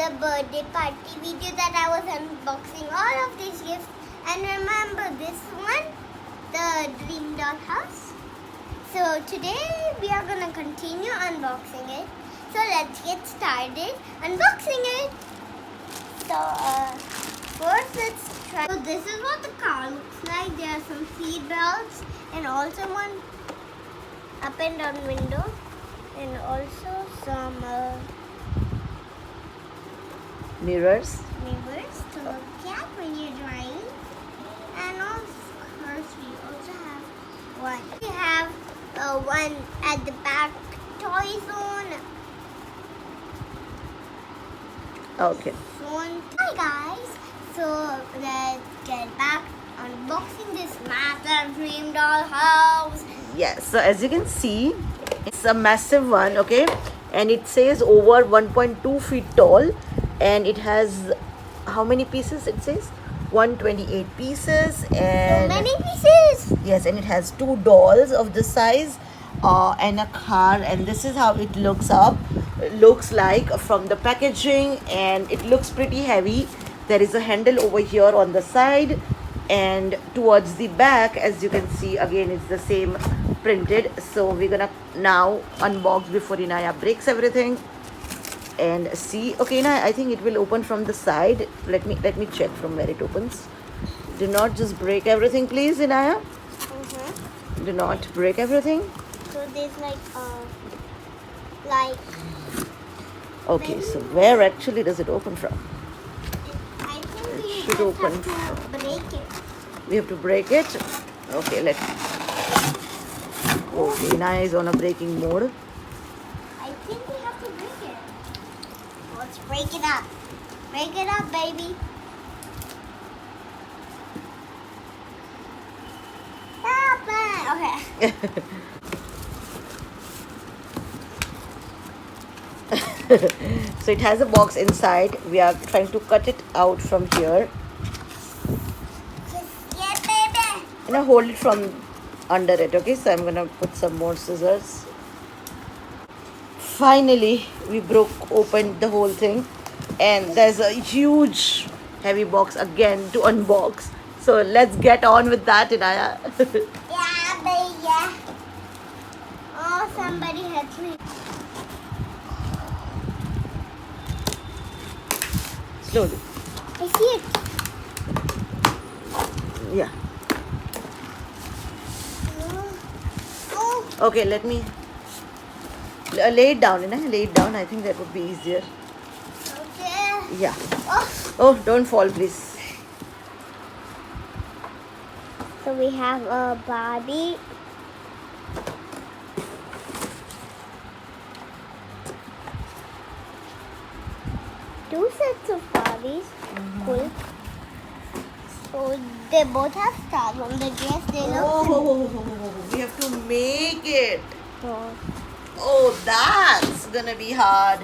the birthday party video that I was unboxing all of these gifts. And remember this one, the Dream Dollhouse. So today we are gonna continue unboxing it. So let's get started unboxing it. So first let's try. So this is what the car looks like. There are some seat belts and also one up and down window, and also some mirrors to look at when you're driving. And of course we also have one. We have one at the back toy zone. Okay. Hi guys, so let's get back unboxing this massive Dream Dollhouse. Yes, so as you can see, it's a massive one, okay, and it says over 1.2 feet tall, and it has how many pieces? It says 128 pieces, and So many pieces. yes, and it has 2 dolls of this size and a car, and this is how it looks like from the packaging, and it looks pretty heavy. There is a handle over here on the side, and towards the back, as you can see, again it's the same printed. So we're gonna now unbox before Inaya breaks everything and see. Okay, Inaya, I think it will open from the side. Let me check from where it opens. Do not just break everything, please, Inaya. Do not break everything. So there's like Okay, so where actually does it open from? I think we should just open. have to break it. We have to break it. Okay, okay, Inaya is on a breaking mode. I think we have to break it. Let's break it up. Break it up, baby. Stop it. Okay. So it has a box inside. We are trying to cut it out from here. Yeah, baby. Hold it from under it, okay? So I'm gonna put some more scissors. Finally, we broke open the whole thing, and there's a huge heavy box again to unbox. So let's get on with that, Inaya. Yeah, baby. Oh, somebody hit me. Slowly. I see it. Yeah. Oh. Okay, let me lay it down, Inaya. Lay it down. I think that would be easier. Okay. Yeah. Oh. Oh, don't fall, please. So we have a Barbie. Two sets of Barbies. Cool. So they both have stars on the dress. They look Oh, we have to make it. cool. Oh, that's gonna be hard.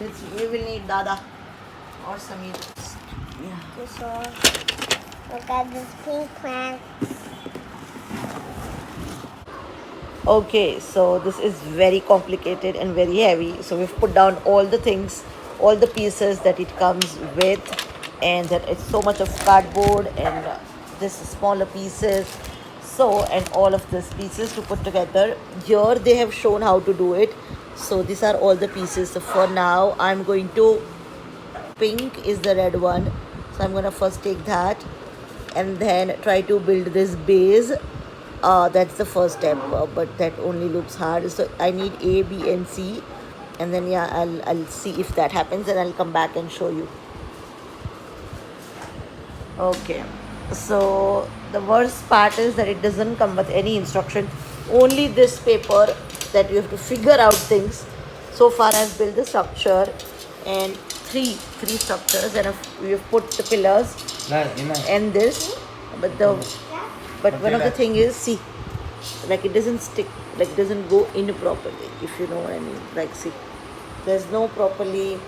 We will need Dada or Samir. Yeah. So look at this pink plant. Okay, so this is very complicated and very heavy. So we've put down all the things, all the pieces that it comes with, and that it's so much of cardboard and this smaller pieces. So, and all of these pieces to put together. Here they have shown how to do it. So these are all the pieces. So for now, I'm going to, pink is the red one. So I'm gonna first take that and then try to build this base. That's the first step, but that only looks hard. So I need A, B, and C, and then yeah, I'll see if that happens, and I'll come back and show you. Okay, so the worst part is that it doesn't come with any instruction, only this paper that you have to figure out things. So far I've built the structure and three structures, and we have put the pillars and this, but one of the thing is, see, like it doesn't stick, like it doesn't go in properly, if you know what I mean. Like, see, there's no properly.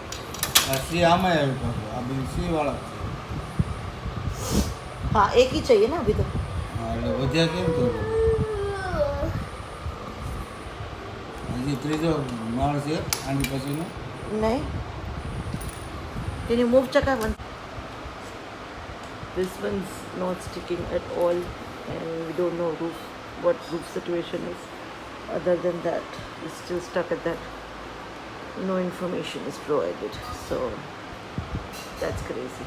हाँ, एक ही चाहिए ना अभी तो. नहीं, Can you move, Chaka? This one's not sticking at all, and we don't know what roof situation is. Other than that, it's still stuck at that. No information is provided, so that's crazy.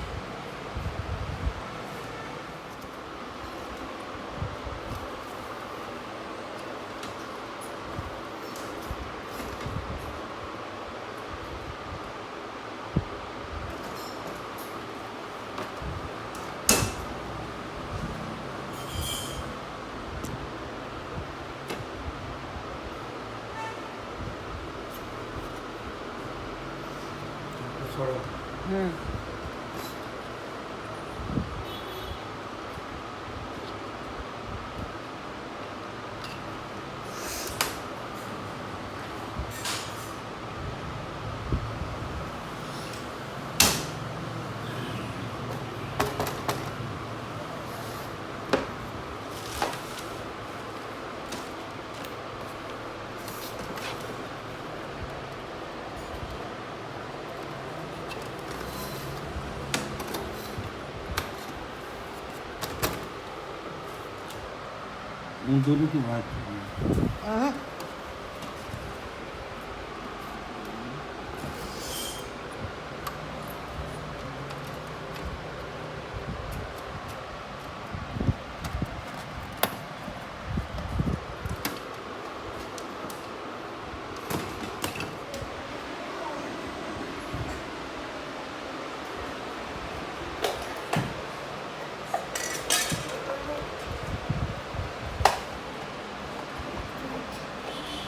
उन दोनों की बात कर रही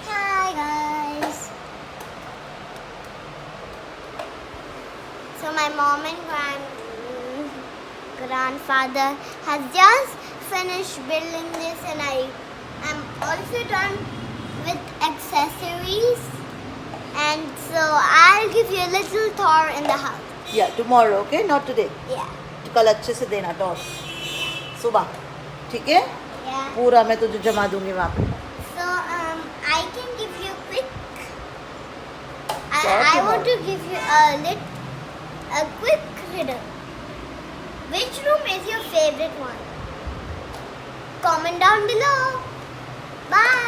Hi guys. So my mom and grandfather has just finished building this, and I am also done with accessories. And so I'll give you a little tour in the house. Yeah, tomorrow, okay? Not today. Yeah. कल अच्छे से देना toss सुबह, ठीक है? Yeah. पूरा मैं तुझे जमा दूंगी वहाँ पे. So I can give you a quick. Sure, I want to tomorrow. give you a quick riddle. Which room is your favorite one? Comment down below. Bye.